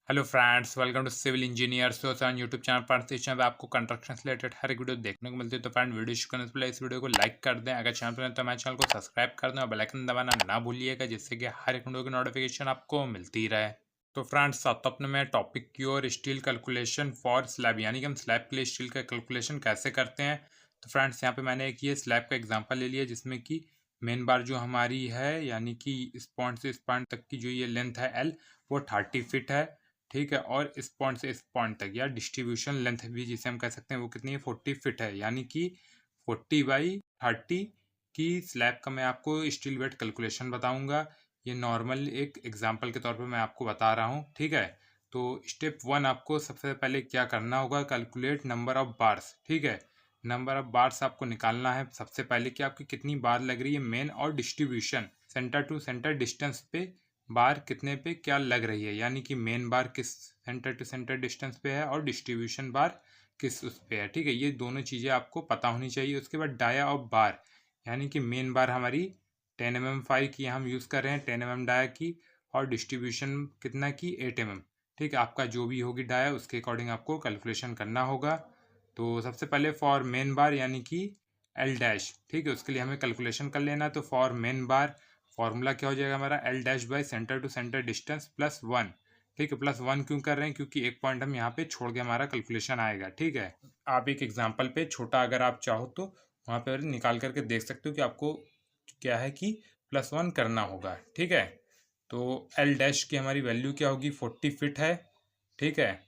Hello friends, welcome to civil engineers YouTube channel पर। इस channel पे आपको कंस्ट्रक्शन से रिलेटेड हर एक वीडियो देखने को मिलती है। तो फ्रेंड, वीडियो शुरू करने से पहले इस वीडियो को लाइक कर दें। अगर चैनल पर हैं तो हमारे चैनल को सब्सक्राइब कर दें और बेल आइकन दबाना ना भूलिएगा, जिससे कि हर एक वीडियो की नोटिफिकेशन आपको मिलती रहे। तो फ्रेंड्स, साथ अपने में टॉपिक की और स्टील कैलकुलेशन फॉर स्लैब, यानी कि हम स्लैब के लिए स्टील का कैलकुलेशन कैसे करते हैं। तो फ्रेंड्स, यहाँ पे मैंने एक ये स्लैब का एग्जांपल ले लिया, जिसमें कि मेन बार जो हमारी है, यानी कि इस पॉइंट से इस पॉइंट तक की जो ये लेंथ है एल, वो 30 फीट है। ठीक है, और इस पॉइंट से इस पॉइंट तक या डिस्ट्रीब्यूशन लेंथ भी जिसे हम कह सकते हैं, वो कितनी है, 40 फीट है। यानी कि 40/30 की स्लैब का मैं आपको स्टील वेट कैलकुलेशन बताऊंगा। ये नॉर्मल एक एग्जांपल के तौर पे मैं आपको बता रहा हूँ। ठीक है, तो स्टेप 1 आपको सबसे पहले क्या करना होगा, कैलकुलेट नंबर ऑफ बार्स। ठीक है, नंबर ऑफ बार्स आपको निकालना है सबसे पहले कि आपकी कितनी बार लग रही है मेन और distribution centre to centre distance पे बार कितने पे क्या लग रही है। यानी कि मेन बार किस सेंटर टू सेंटर डिस्टेंस पे है और डिस्ट्रीब्यूशन बार किस उस पे है। ठीक है, ये दोनों चीज़ें आपको पता होनी चाहिए। उसके बाद डाया ऑफ बार, यानी कि मेन बार हमारी 10 mm 5 की हम यूज़ कर रहे हैं, 10 mm डाया की, और डिस्ट्रीब्यूशन कितना की 8 mm। ठीक है, आपका जो भी होगी डाया उसके अकॉर्डिंग आपको कैलकुलेशन करना होगा। तो सबसे पहले फॉर मेन बार यानी कि एल डैश, ठीक है, उसके लिए हमें कैलकुलेशन कर लेना है। तो फॉर मेन बार फॉर्मूला क्या हो जाएगा हमारा, L dash by centre to centre distance +1। ठीक है, +1 क्यों कर रहे हैं, क्योंकि एक पॉइंट हम यहाँ पे छोड़ के हमारा कैलकुलेशन आएगा। ठीक है, आप एक एग्जांपल पे छोटा अगर आप चाहो तो वहाँ पे निकाल करके देख सकते हो कि आपको क्या है कि +1 करना होगा। ठीक है, तो एल डैश की हमारी वैल्यू क्या होगी, 40 फीट है। ठीक है,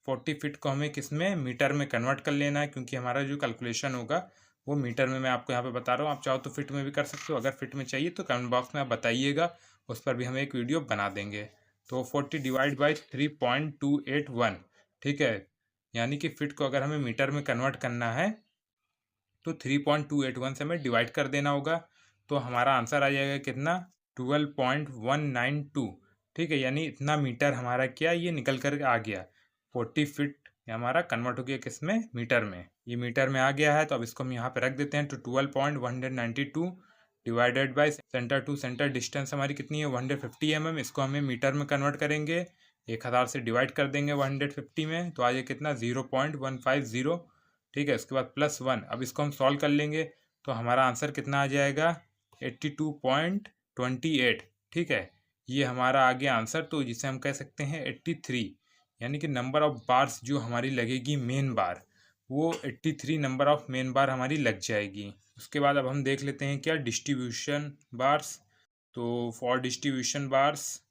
40 फीट को हमें किस में, मीटर में कन्वर्ट कर लेना है, क्योंकि हमारा जो कैलकुलेशन होगा वो मीटर में मैं आपको यहाँ पे बता रहा हूँ। आप चाहो तो फिट में भी कर सकते हो, अगर फिट में चाहिए तो कमेंट बॉक्स में आप बताइएगा, उस पर भी हम एक वीडियो बना देंगे। तो 40 / 3.281। ठीक है, यानी कि फिट को अगर हमें मीटर में कन्वर्ट करना है तो 3.281 से हमें डिवाइड कर देना होगा। तो हमारा आंसर आ जाएगा कितना, 12.192। ठीक है, यानी इतना मीटर हमारा क्या ये निकल कर आ गया। 40 फीट हमारा कन्वर्ट हो गया किस में, मीटर में। ये मीटर में आ गया है, तो अब इसको हम यहाँ पे रख देते हैं। तो 12.192 divided by centre to centre distance हमारी कितनी है, 150 mm। इसको हमें मीटर में कन्वर्ट करेंगे, 1000 से डिवाइड कर देंगे 150 में, तो आ जाए कितना, 0.150। ठीक है, उसके बाद +1। अब इसको हम सॉल्व कर लेंगे तो हमारा आंसर कितना आ जाएगा, 82.28। ठीक है, ये हमारा आ गया आंसर। तो जिसे हम कह सकते हैं 83, यानी कि नंबर ऑफ बार्स जो हमारी लगेगी मेन बार, वो 83 नंबर ऑफ मेन बार हमारी लग जाएगी। उसके बाद अब हम देख लेते हैं क्या, डिस्ट्रीब्यूशन बार्स। तो फॉर डिस्ट्रीब्यूशन बार्स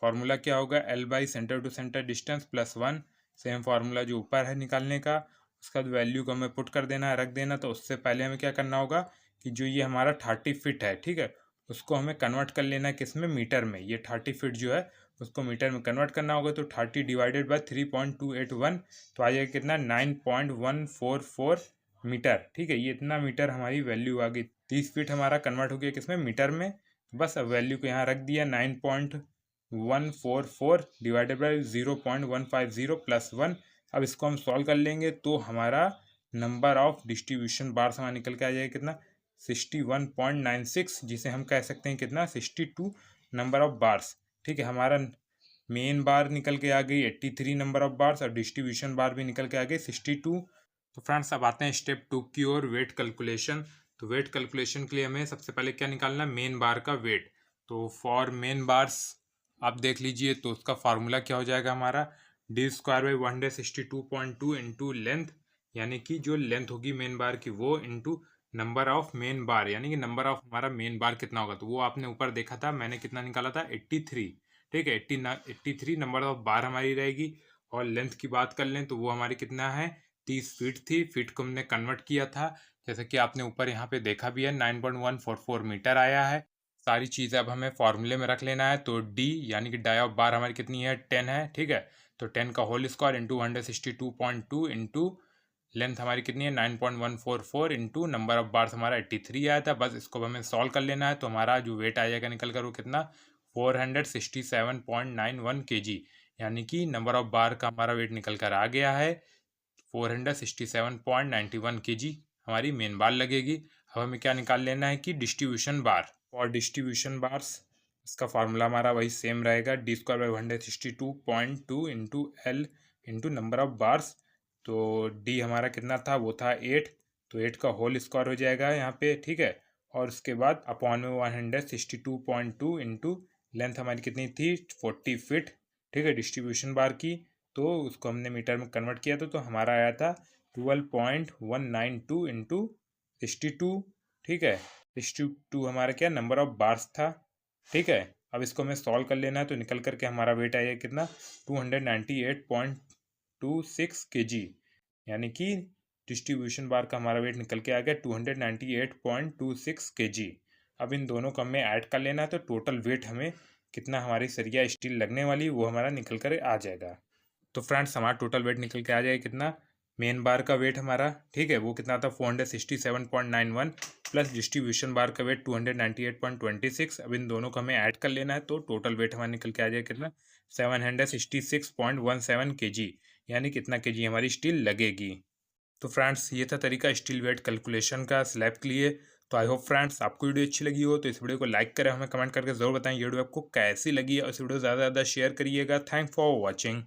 फार्मूला क्या होगा, L by centre to centre distance +1। Same formula जो ऊपर है निकालने का। उसका वैल्यू को हमें पुट कर देना है, रख देना। तो उससे पहले हमें क्या करना होगा कि जो ये हमारा 30 फीट है, ठीक है, उसको हमें कन्वर्ट कर लेना है किस में, मीटर में। ये 30 फीट जो है उसको मीटर में कन्वर्ट करना होगा। तो 30 डिवाइडेड बाई 3.281, तो आ जाएगा कितना, 9.144 मीटर। ठीक है, ये इतना मीटर हमारी वैल्यू आ गई। 30 फीट हमारा कन्वर्ट हो गया किस में, मीटर में। बस अब वैल्यू को यहाँ रख दिया, 9.144 डिवाइडेड बाई 0.150 +1। अब इसको हम सॉल्व कर लेंगे तो हमारा नंबर ऑफ डिस्ट्रीब्यूशन बार्स हमारा निकल के आ जाएगा कितना, 61.96, जिसे हम कह सकते हैं कितना, 62 नंबर ऑफ बार्स। ठीक है, हमारा मेन बार निकल के आ गई 83 नंबर ऑफ बार्स, और डिस्ट्रीब्यूशन बार भी निकल के आ गई 62। तो फ्रेंड्स, अब आते हैं स्टेप 2 की ओर, वेट कैलकुलेशन। तो वेट कैलकुलेशन के लिए हमें सबसे पहले क्या निकालना है, मेन बार का वेट। तो फॉर मेन बार्स आप देख लीजिए, तो उसका फार्मूला क्या हो जाएगा हमारा, d² / 162.2 इंटू लेंथ, यानी कि जो लेंथ होगी मेन बार की वो, इंटू नंबर ऑफ मेन बार, यानी कि नंबर ऑफ हमारा मेन बार कितना होगा। तो वो आपने ऊपर देखा था, मैंने कितना निकाला था, 83। ठीक है, 83 नंबर ऑफ बार हमारी रहेगी। और लेंथ की बात कर लें तो वो हमारी कितना है, 30 फीट थी। फीट को हमने कन्वर्ट किया था, जैसे कि आपने ऊपर यहाँ पे देखा भी है, 9.144 मीटर आया है। सारी चीज़ें अब हमें फॉर्मूले में रख लेना है। तो डी यानी कि डाई ऑफ बार हमारी कितनी है, 10 है। ठीक है, तो 10 का whole square into 162.2 into length हमारी कितनी है, 9.144 इंटू नंबर ऑफ बार्स हमारा 83 आया था। बस इसको हमें सॉल्व कर लेना है। तो हमारा जो वेट आ जाएगा निकल कर वो कितना, 467.91 kg, यानी कि नंबर ऑफ बार का हमारा वेट निकल कर आ गया है 467.91 kg हमारी मेन बार लगेगी। अब हमें क्या निकाल लेना है कि डिस्ट्रीब्यूशन बार। और डिस्ट्रीब्यूशन बार्स इसका फार्मूला हमारा वही सेम रहेगा, d²/162.2 into L into number of bars. तो डी हमारा कितना था, वो था 8, तो 8 का होल स्क्वायर हो जाएगा यहाँ पे, ठीक है। और उसके बाद अपॉन में 162.2 इंटू लेंथ हमारी कितनी थी 40 फीट, ठीक है, डिस्ट्रीब्यूशन बार की। तो उसको हमने मीटर में कन्वर्ट किया तो हमारा आया था 12.192 इंटू 62, ठीक है। 62 हमारा क्या नंबर ऑफ बार्स था, ठीक है। अब इसको हमें सॉल्व कर लेना है, तो निकल करके हमारा वेट आएगा कितना 298.26 kg, यानी कि डिस्ट्रीब्यूशन बार का हमारा वेट निकल के आ गया 298.26 kg। अब इन दोनों को हमें ऐड कर लेना है, तो टोटल वेट हमें कितना हमारी सरिया स्टील लगने वाली वो हमारा निकल कर आ जाएगा। तो फ्रेंड्स हमारा टोटल वेट निकल के आ जाएगा कितना, मेन बार का वेट हमारा, ठीक है, वो कितना था 467.91 प्लस डिस्ट्रीब्यूशन बार का वेट 298.26। अब इन दोनों को हमें ऐड कर लेना है, तो टोटल वेट हमारा निकल के आ जाएगा कितना 766.17 kg, यानी कितना kg हमारी स्टील लगेगी। तो फ्रेंड्स ये था तरीका स्टील वेट कैलकुलेशन का स्लैब के लिए। तो आई होप फ्रेंड्स आपको वीडियो अच्छी लगी हो, तो इस वीडियो को लाइक करें, हमें कमेंट करके जरूर बताएं ये वीडियो आपको कैसी लगी है, और इस वीडियो ज़्यादा से ज़्यादा शेयर करिएगा। Thank for watching.